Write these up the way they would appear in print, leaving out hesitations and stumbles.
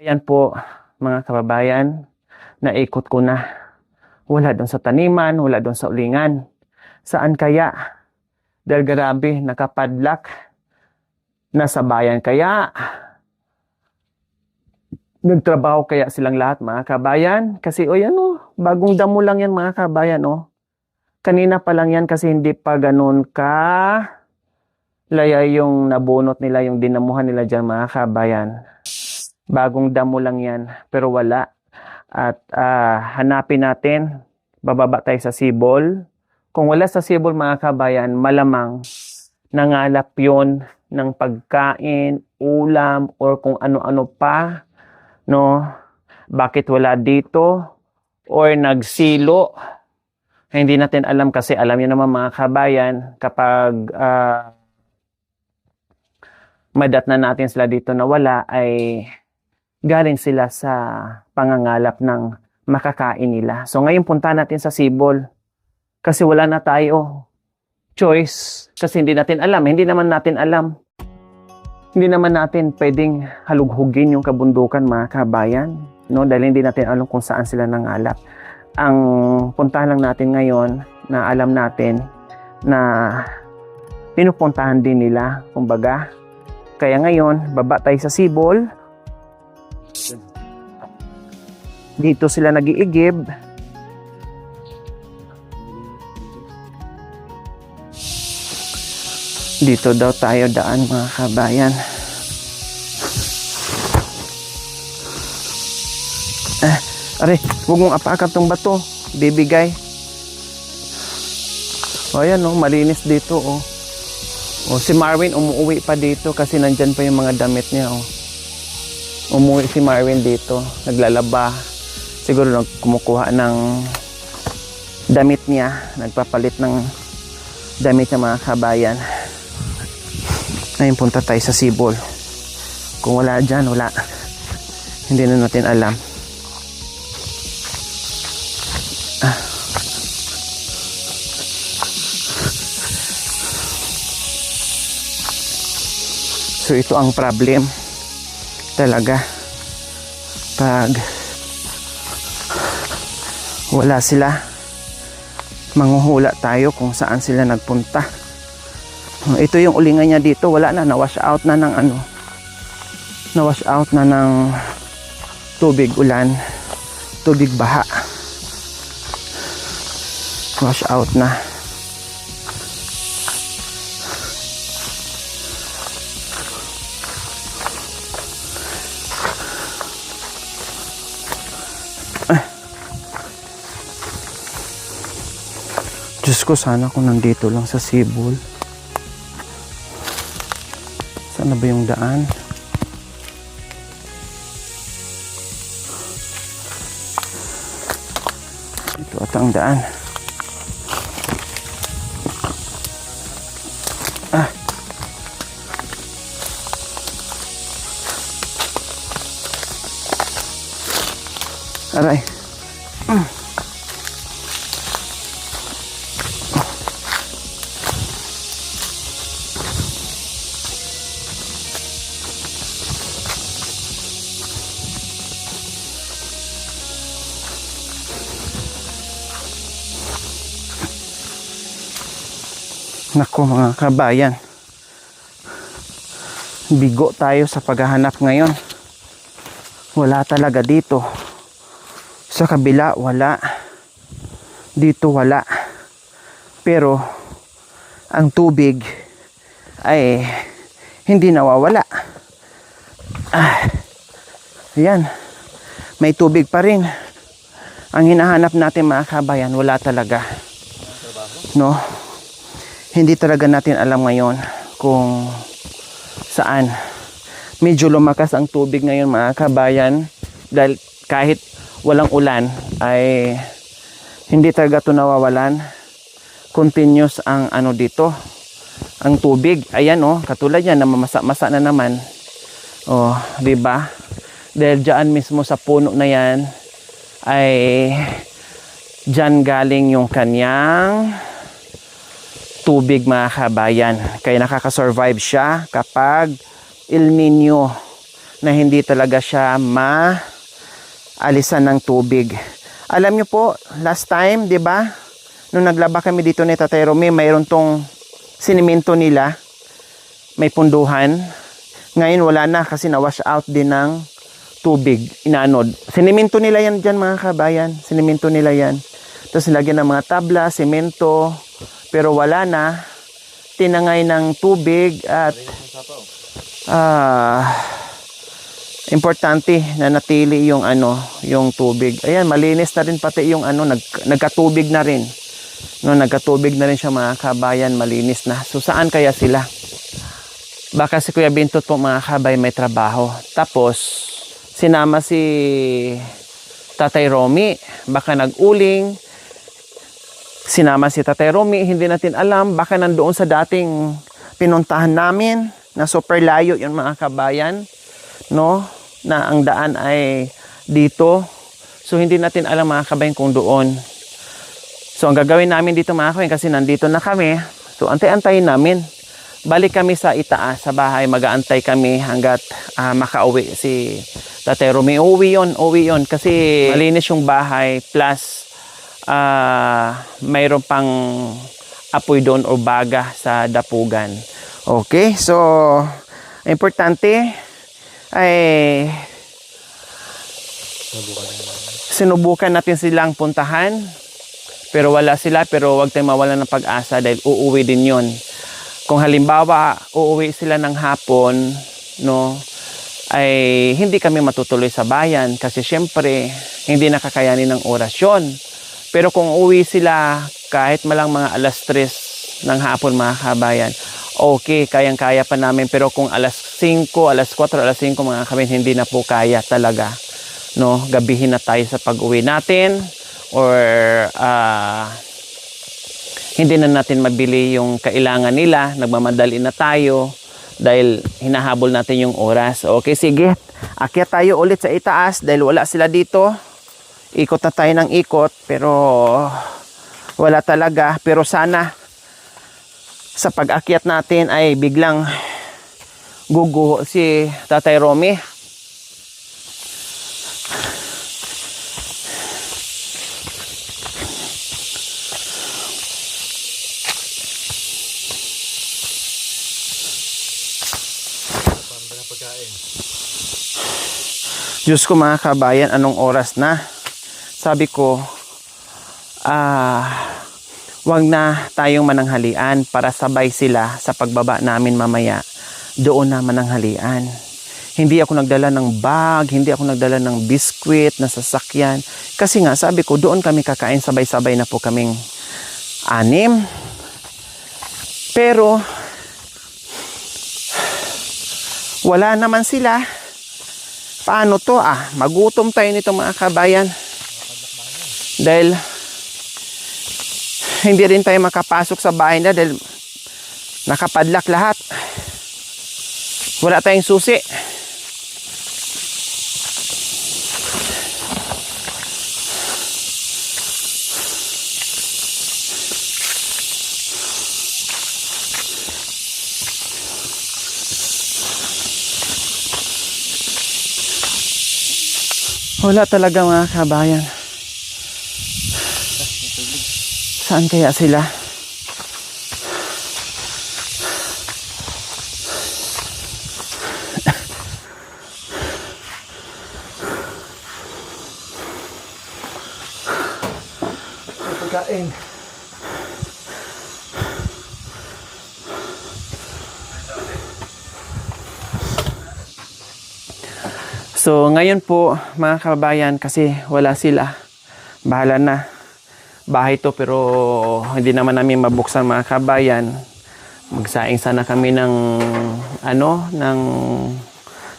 Yan po, mga kababayan, naikot ko na. Wala doon sa taniman, wala doon sa ulingan. Saan kaya? Dahil grabe, nakapadlock. Nasa bayan kaya? Nagtrabaho kaya silang lahat, mga kabayan? Kasi, bagong damo lang yan, mga kabayan, Kanina pa lang yan kasi hindi pa ganun ka laya yung nabunot nila, yung dinamuhan nila dyan, mga kabayan. Bagong damo lang yan, pero wala. At hanapin natin, bababa tayo sa sibol. Kung wala sa sibol, mga kabayan, malamang nangalap yon ng pagkain, ulam, or kung ano-ano pa, no? Bakit wala dito? Or nagsilo? Hindi natin alam kasi alam niyo naman, mga kabayan, kapag madat na natin sila dito na wala, ay galing sila sa pangangalap ng makakain nila. So ngayon punta natin sa sibol kasi wala na tayo choice kasi hindi natin alam. Hindi naman natin pwedeng halughugin yung kabundukan, mga kabayan, no? Dahil hindi natin alam kung saan sila nangalap. Ang puntahan lang natin ngayon na alam natin na pinupuntahan din nila, kumbaga. Kaya ngayon, baba tayo sa sibol. Dito sila nag-iigib. Dito daw tayo daan, mga kabayan. Are, huwag mong apakan tong bato. Bibigay. O, ayan, malinis dito, si Marvin umuwi pa dito kasi nandyan pa yung mga damit niya, Umuwi si Marvin dito. Naglalaba. Siguro kumukuha ng damit niya. Nagpapalit ng damit niya, mga kabayan. Ngayon punta tayo sa sibol. Kung wala dyan, wala. Hindi na natin alam. So ito ang problem talaga pag wala sila. Manghuhula tayo kung saan sila nagpunta. Ito yung ulingan niya dito, wala na, na-wash out na ng na-wash out na ng tubig ulan, tubig baha. Wash out na. Diyos ko, sana kung nandito lang sa sibol. Saan na ba yung daan? Ito at ang daan. Aray. Naku, mga kabayan, bigo tayo sa paghahanap ngayon. Wala talaga dito. Sa kabila wala, dito wala. Pero ang tubig ay hindi nawawala. Ayan, may tubig pa rin. Ang hinahanap natin, mga kabayan, wala talaga, no? Hindi talaga natin alam ngayon kung saan. Medyo lumakas ang tubig ngayon, mga kabayan, dahil kahit walang ulan ay hindi talaga ito nawawalan. Continuous ang dito, ang tubig. Ayan, katulad yan, namamasa-masa na naman. Di ba? Dahil dyan mismo sa puno na yan ay dyan galing yung kanyang tubig, mga kabayan. Kaya nakakasurvive siya kapag El Nino. na hindi talaga siya maalisan ng tubig. Alam nyo po, last time, di ba? Nung naglaba kami dito ni Tatay Romy, mayroon tong siniminto nila. May punduhan. Ngayon wala na kasi na-wash out din ng tubig. Inaanod. Siniminto nila yan dyan mga kabayan. Siniminto nila yan. Tapos nilagyan ng mga tabla, simento. Pero wala na. Tinangay ng tubig at importante na natili yung yung tubig. Ayan, malinis na rin pati yung nagkatubig na rin. No, nagkatubig na rin siya mga kabayan, malinis na. So saan kaya sila? Baka si Kuya Bintot po mga kabay may trabaho. Tapos sinama si Tatay Romy, baka nag-uling. Sinama si Tatay Romy, hindi natin alam, baka nandoon sa dating pinuntahan namin na super layo yung mga kabayan, no? Na ang daan ay dito. So hindi natin alam mga kabayan kung doon. So ang gagawin namin dito mga kabayan, kasi nandito na kami, so antay-antayin namin. Balik kami sa itaas sa bahay, mag-aantay kami hanggat makauwi si Tatay Romy. Uwi yun kasi malinis yung bahay, plus mayroon pang apoy doon o baga sa dapugan. Okay, so importante ay sinubukan natin silang puntahan, pero wala sila. Pero wag tayong mawala ng pag-asa dahil uuwi din yon. Kung halimbawa uuwi sila ng hapon, no, ay hindi kami matutuloy sa bayan kasi syempre hindi nakakayanin ng orasyon. Pero kung uwi sila kahit malang mga alas 3 ng hapon mga kabayan, okay, kayang-kaya pa namin. Pero kung alas 5, alas 4, alas 5 mga kabayan, hindi na po kaya talaga. No, gabihin na tayo sa pag-uwi natin, or hindi na natin mabili yung kailangan nila, nagmamadali na tayo dahil hinahabol natin yung oras. Okay, sige, akyat tayo ulit sa itaas dahil wala sila dito. Ikot na tayo ng ikot, pero wala talaga. Pero sana sa pag-akyat natin ay biglang guguho si Tatay Romy. Diyos ko mga kabayan, anong oras na? Sabi ko, wag na tayong mananghalian para sabay sila sa pagbaba namin mamaya. Doon na mananghalian. Hindi ako nagdala ng bag, hindi ako nagdala ng biskwit na sasakyan. Kasi nga, sabi ko, doon kami kakain, sabay-sabay na po kaming 6. Pero, wala naman sila. Paano to? Magutom tayo nito mga kabayan. Dahil hindi rin tayo makapasok sa bahay na dahil nakapadlak lahat. Wala tayong susi. Wala talaga mga kabayan. Saan kaya sila? Pagkain. So ngayon po mga kababayan, kasi wala sila, bahala na. Bahay to pero hindi naman namin mabuksan mga kabayan. Magsaing sana kami ng ng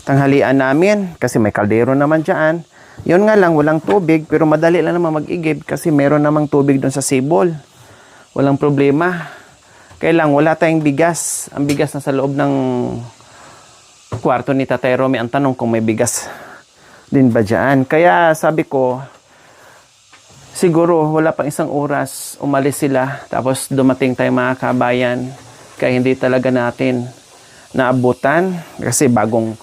tanghalian namin kasi may kaldero naman dyan. Yun nga lang, walang tubig, pero madali lang naman mag-igib kasi meron namang tubig doon sa sibol. Walang problema. Kaya lang wala tayong bigas. Ang bigas na sa loob ng kwarto ni Tatay Romy. Ang tanong kung may bigas din ba dyan. Kaya sabi ko, siguro wala pang 1 oras umalis sila, tapos dumating tayo mga kabayan. Kaya hindi talaga natin naabutan kasi bagong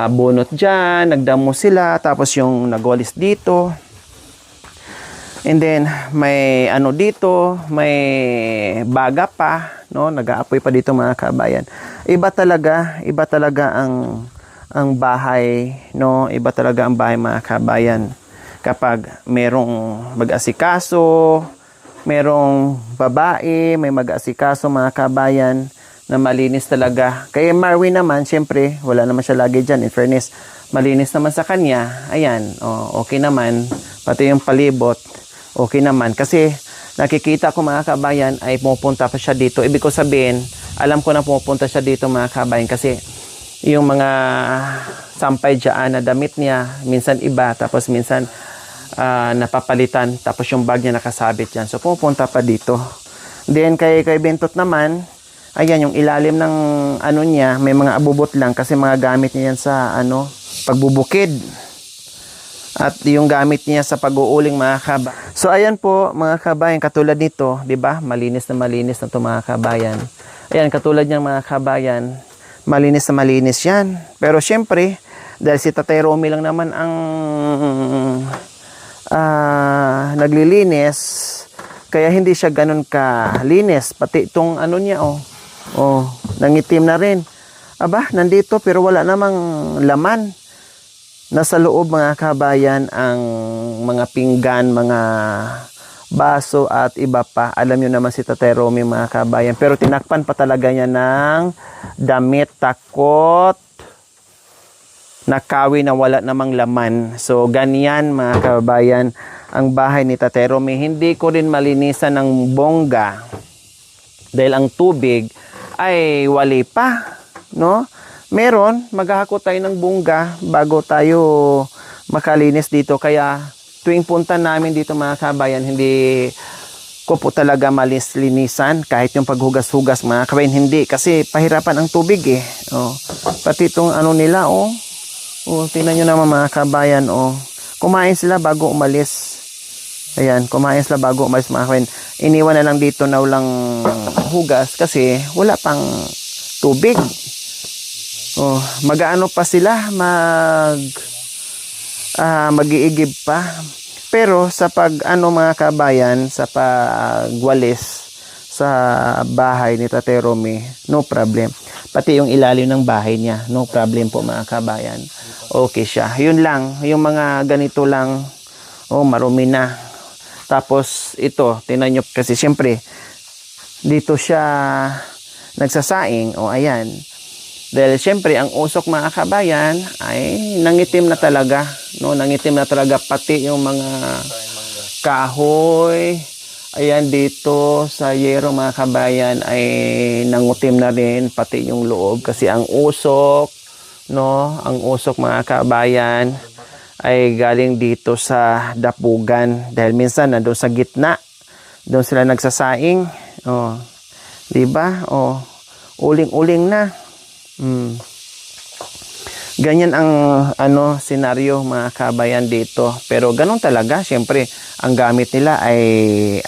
bunot dyan, nagdamo sila, tapos yung nagwalis dito. And then, may ano dito, may baga pa, no? Nag-aapoy pa dito mga kabayan. Iba talaga ang bahay, no? Iba talaga ang bahay mga kabayan. Kapag merong mag-asikaso, merong babae, may mag-asikaso mga kabayan, na malinis talaga. Kaya Marwin naman, syempre, wala naman siya lagi dyan. In fairness, malinis naman sa kanya. Ayan, okay naman. Pati yung palibot, okay naman. Kasi nakikita ko mga kabayan ay pupunta pa siya dito. Ibig ko sabihin, alam ko na pupunta siya dito mga kabayan kasi yung mga sampay dyan na damit niya, minsan iba, tapos minsan napapalitan, tapos yung bag niya nakasabit dyan. So pupunta pa dito. Then kay Bentot naman, ayan yung ilalim ng ano niya, may mga abubot lang kasi mga gamit niya yan sa ano, pagbubukid. At yung gamit niya sa pag-uuling mga kabayan. So ayan po mga kabayan, katulad nito, 'di ba? Malinis na 'to mga kabayan. Ayan, katulad niyang mga kabayan, malinis na malinis 'yan. Pero syempre, dahil si Tatay Romy lang naman ang naglilinis, kaya hindi siya ganun kalinis. Pati itong ano niya, nangitim na rin. Aba, nandito pero wala namang laman. Nasa loob mga kabayan ang mga pinggan, mga baso at iba pa. Alam nyo naman si Tatay Romy mga kabayan. Pero tinakpan pa talaga niya ng damit, takot, nakawi na wala namang laman. So, ganyan mga kabayan ang bahay ni Tatay Romy. Hindi ko rin malinisan ng bongga dahil ang tubig ay wali pa, no? Meron, maghahakot tayo ng bongga bago tayo makalinis dito. Kaya tuwing punta namin dito mga kabayan, hindi ko po talaga linisan kahit yung paghugas-hugas mga kabayan. Hindi, kasi pahirapan ang tubig eh. Pati itong ano nila, tingnan nyo naman mga kabayan, kumain sila bago umalis. Ayan, kumain sila bago umalis mga kabayan. Iniwan na lang dito na walang hugas kasi wala pang tubig. Mag-aano pa sila, mag-iigib pa. Pero sa mga kabayan, sa pagwalis sa bahay ni Tatay Romy, no problem. Pati yung ilalim ng bahay niya, no problem po mga kabayan. Okay siya. Yun lang, yung mga ganito lang, marumi na. Tapos ito, tingnan nyo, kasi syempre, dito siya nagsasaing, ayan. Dahil syempre, ang usok mga kabayan ay nangitim na talaga, no? Nangitim na talaga pati yung mga kahoy. Ayan, dito sa yero mga kabayan ay nangutim na rin pati yung loob kasi ang usok, no? Ang usok mga kabayan ay galing dito sa dapugan dahil minsan nandoon sa gitna, doon sila nagsasaing. Di ba? Uling-uling na. Ganyan ang senaryo mga kabayan dito. Pero ganun talaga, syempre ang gamit nila ay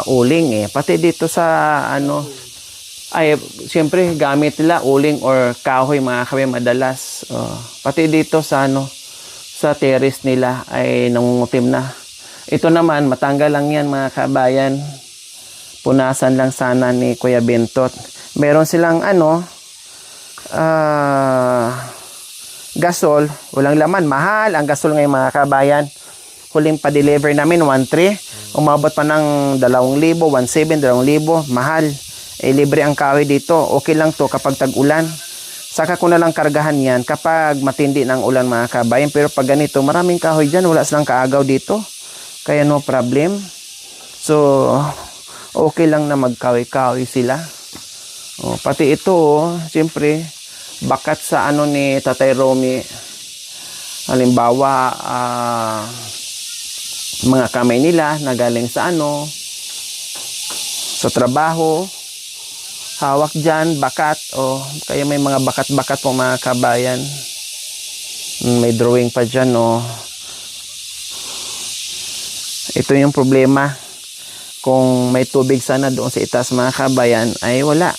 uling eh. Pati dito sa ay syempre gamit nila uling or kahoy mga kabayan madalas. Pati dito sa sa terrace nila ay nangungutim na. Ito naman matanggal lang yan mga kabayan. Punasan lang sana ni Kuya Bentot. Meron silang gasol, walang laman. Mahal ang gasol ngayon mga kabayan. Huling pa-deliver namin 1,300. Umabot pa ng 2,000, 1,700, 2,000. Mahal. Libre ang kahoy dito. Okay lang to kapag tag-ulan. Saka ko na lang kargahan yan kapag matindi ng ulan mga kabayan. Pero pag ganito, maraming kahoy dyan. Wala silang kaagaw dito. Kaya no problem. So, okay lang na magkahoy-kahoy sila. Pati ito, siyempre, bakat sa ni Tatay Romy. Halimbawa, mga kamay nila na galing sa sa trabaho, hawak dyan, bakat, kaya may mga bakat-bakat po mga kabayan. May drawing pa dyan, Ito yung problema. Kung may tubig sana doon sa itaas mga kabayan, ay wala.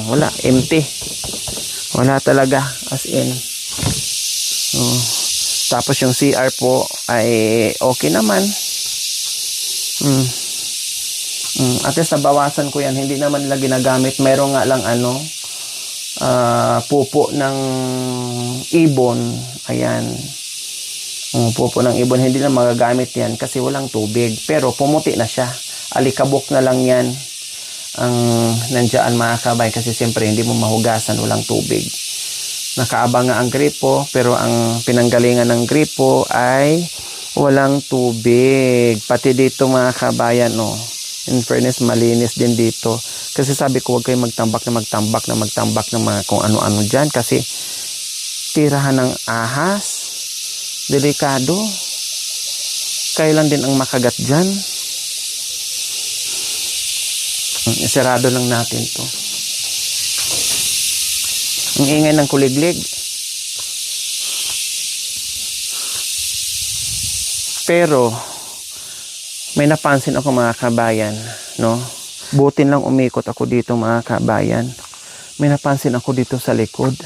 Wala, empty. Wala talaga, as in. Oh. Tapos yung CR po ay okay naman. At least nabawasan ko yan. Hindi naman nila ginagamit. Meron nga lang pupo ng ibon. Ayan. Pupo ng ibon. Hindi na magagamit yan kasi walang tubig. Pero pumuti na siya. Alikabok na lang yan ang nandiyan mga kabay. Kasi siyempre hindi mo mahugasan. Walang tubig. Nakaabang nga ang gripo, pero ang pinanggalingan ng gripo ay walang tubig. Pati dito mga kabayan, in fairness, malinis din dito. Kasi sabi ko, huwag kayo magtambak ng mga kung ano-ano dyan. Kasi tirahan ng ahas, delikado. Kailan din ang makagat dyan. Isarado lang natin to. Ang ingay ng kuliglig. Pero may napansin ako mga kabayan, no? Buti lang umikot ako dito mga kabayan. May napansin ako dito sa likod.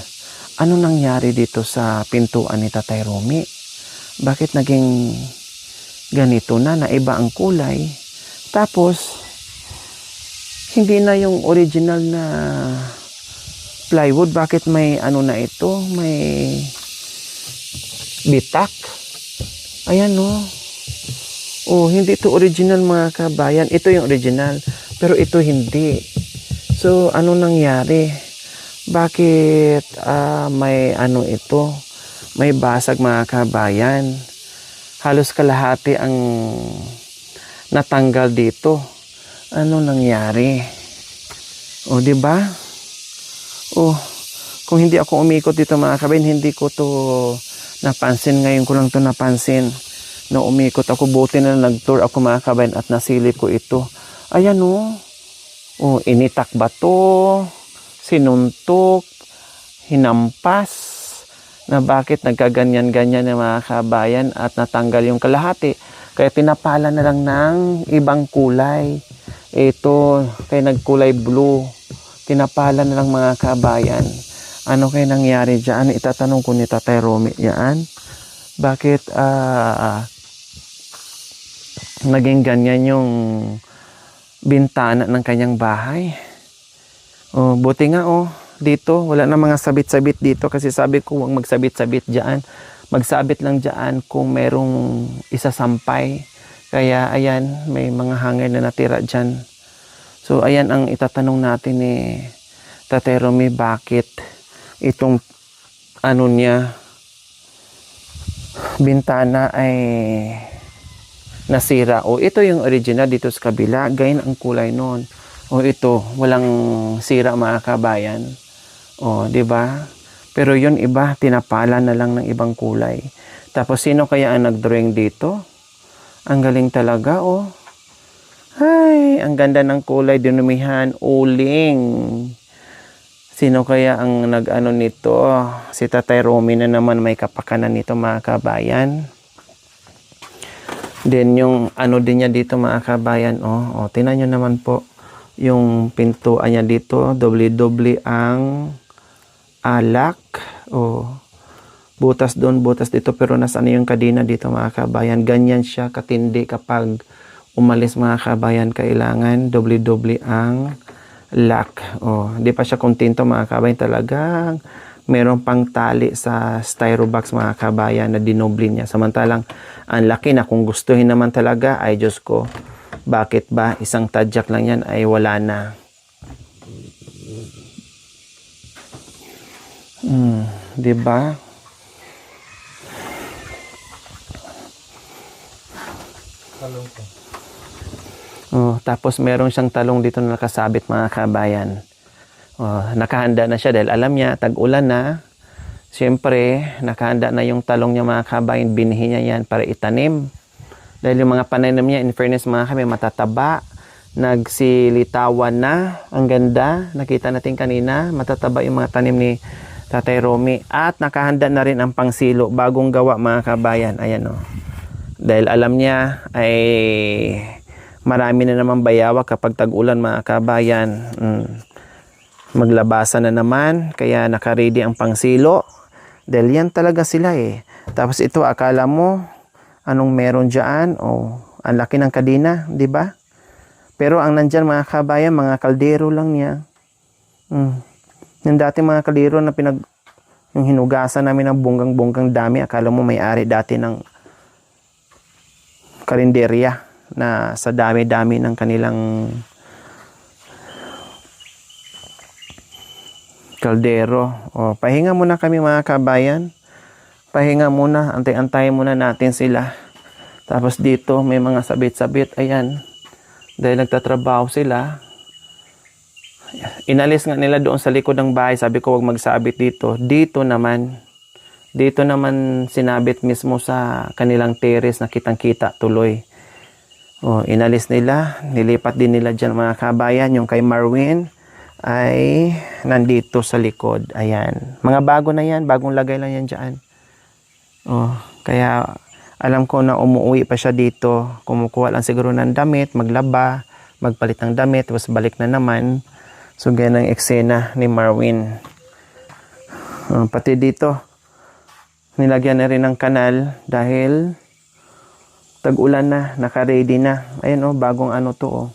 Ano nangyari dito sa pintuan ni Tatay Romy? Bakit naging ganito na iba ang kulay? Tapos hindi na yung original na plywood, bakit may na ito? May bitak. Ayan hindi ito original mga kabayan. Ito yung original, pero ito hindi. So, ano nangyari? Bakit may ito? May basag mga kabayan. Halos kalahati ang natanggal dito. Ano nangyari? Di ba? Kung hindi ako umikot dito mga kabayan, hindi ko to napansin. Ngayon ko lang to napansin. No, umikot ako, buti na nag-tour ako mga kabayan at nasilip ko ito. Ayan initak ba to? Sinuntok? Hinampas? Na bakit nagkaganyan-ganyan na mga kabayan at natanggal yung kalahati? Kaya pinapala na lang ng ibang kulay. Ito, kaya nagkulay blue. Pinapala na lang mga kabayan. Ano kaya nangyari dyan? Itatanong ko ni Tatay Romy yan. Bakit naging ganyan yung bintana ng kanyang bahay? Buti nga dito, wala na mga sabit-sabit dito kasi sabi ko huwag magsabit-sabit dyan. Magsabit lang dyan kung merong isasampay. Kaya ayan, may mga hangin na natira dyan. So, ayan ang itatanong natin ni Tatay Romy, bakit itong bintana ay nasira. Ito yung original dito sa kabila, ganyan ang kulay noon. Ito, walang sira mga kabayan. Di ba? Pero yun iba, tinapala na lang ng ibang kulay. Tapos, sino kaya ang nag-drawing dito? Ang galing talaga, Ay, ang ganda ng kulay, dinumihan, uling. Sino kaya ang nag-ano nito? Si Tatay Romy na naman may kapakanan nito mga kabayan. Then yung din niya dito mga kabayan, tingnan nyo naman po. Yung pintuan niya dito, doble-doble ang alak. Butas doon, butas dito, pero nasaan yung kadena dito mga kabayan. Ganyan siya katindi kapag umalis mga kabayan, kailangan doble-doble ang lock. Di pa siya kontento mga kabayan, talagang meron pang tali sa styrobox mga kabayan na dinoble niya. Samantalang ang laki na, kung gustuhin naman talaga, ay Diyos ko, bakit ba isang tadyak lang yan ay wala na. Di ba? Talong ko. Tapos meron siyang talong dito na nakasabit mga kabayan. Nakahanda na siya dahil alam niya tag-ulan na. Siyempre, nakahanda na yung talong niya mga kabayan. Binhi niya yan para itanim. Dahil yung mga pananim niya, in fairness mga kabayan, matataba. Nagsilitawan na. Ang ganda. Nakita natin kanina. Matataba yung mga tanim ni Tatay Romy. At nakahanda na rin ang pangsilo. Bagong gawa mga kabayan. Ayan Dahil alam niya ay marami na naman bayawak kapag tag-ulan mga kabayan. Maglabasan na naman, kaya nakaready ang pangsilo. Dahil yan talaga sila eh. Tapos ito, akala mo, anong meron dyan? Oh, ang laki ng kadena, di ba? Pero ang nandyan mga kabayan, mga kaldero lang niya. Yung dati mga kaldero na yung hinugasan namin ng bonggang-bonggang dami, akala mo may-ari dati ng karinderya na sa dami-dami ng kanilang kaldero. O, pahinga muna kami mga kabayan. Pahinga muna, antay-antayin muna natin sila. Tapos dito may mga sabit-sabit, ayan. Dahil nagtatrabaho sila. Inalis nga nila doon sa likod ng bahay. Sabi ko wag magsabit dito. Dito naman sinabit mismo sa kanilang terrace na kitang-kita tuloy. O, inalis nila. Nilipat din nila dyan mga kabayan. Yung kay Marwin ay nandito sa likod. Ayan. Mga bago na yan. Bagong lagay lang yan dyan. Oh, kaya alam ko na umuwi pa siya dito. Kumukuha lang siguro ng damit, maglaba, magpalit ng damit, tapos balik na naman. So, ganyan ang eksena ni Marwin. Pati dito, nilagyan na rin ng kanal dahil tag-ulan na, naka-ready na. Ayan oh, bagong ano to oh.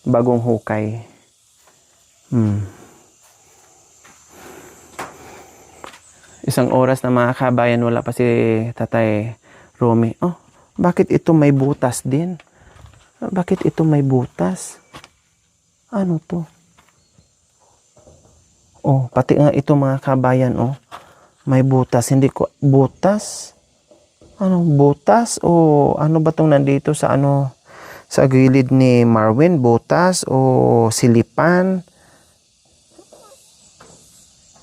Bagong hukay. Isang oras na mga kabayan, wala pa si Tatay Romy. Oh, bakit ito may butas din? Bakit ito may butas? Ano to? Oh, pati nga ito mga kabayan, oh. May butas. Hindi ko, butas? Ano, butas? O ano ba tong nandito sa ano, sa gilid ni Marwin? Butas o silipan?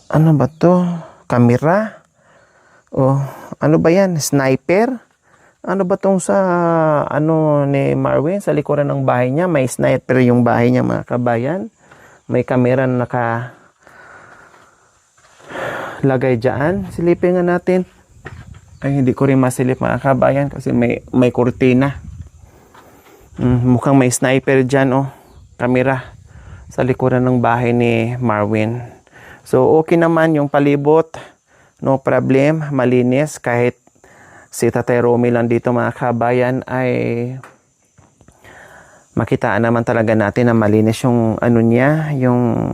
Ano ba to? Kamera? O ano ba yan? Sniper? Ano ba tong sa ano ni Marwin? Sa likuran ng bahay niya, may sniper yung bahay niya mga kabayan. May kamera na naka lagay dyan. Silipin nga natin. Ay, hindi ko rin masilip mga kabayan kasi may kurtina. Mukhang may sniper dyan, oh. Kamera sa likuran ng bahay ni Marwin. So, okay naman yung palibot. No problem. Malinis. Kahit si Tatay Romy lang dito mga kabayan ay makitaan naman talaga natin na malinis yung ano niya, yung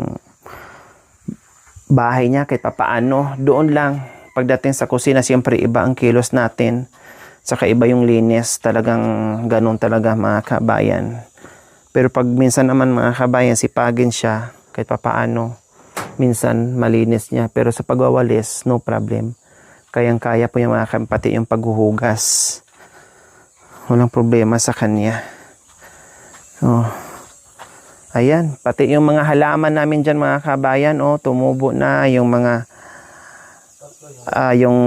bahay niya kahit papaano. Doon lang. Pagdating sa kusina, siyempre iba ang kilos natin. Saka iba yung linis. Talagang ganun talaga mga kabayan. Pero pag minsan naman mga kabayan, sipagin siya kahit papaano. Minsan malinis niya. Pero sa pagwawalis, no problem. Kayang-kaya po yung mga pati yung paghuhugas. Walang problema sa kanya. Oh. Ayan, pati yung mga halaman namin dyan mga kabayan, oh, tumubo na yung mga yung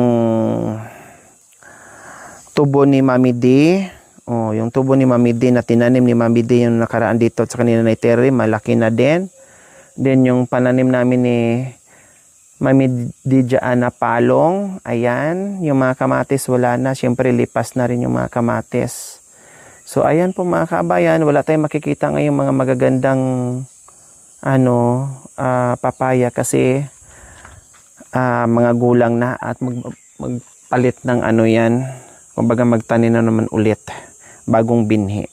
tubo ni Mami D. Oh, yung tubo ni Mami D na tinanim ni Mami D yung nakaraan dito sa kanina na Terry, malaki na din. Then yung pananim namin ni Mami D dyan na palong, ayan, yung mga kamatis wala na, syempre lipas na rin yung mga kamatis. So ayan po mga kabayan, wala tayong makikita ngayong mga magagandang papaya kasi mga gulang na at magpalit ng ano yan. Kumbaga magtanim na naman ulit, bagong binhi.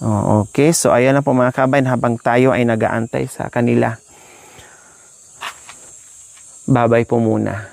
Oh, okay, so ayan na po mga kabayan habang tayo ay nag-aantay sa kanila. Babay po muna.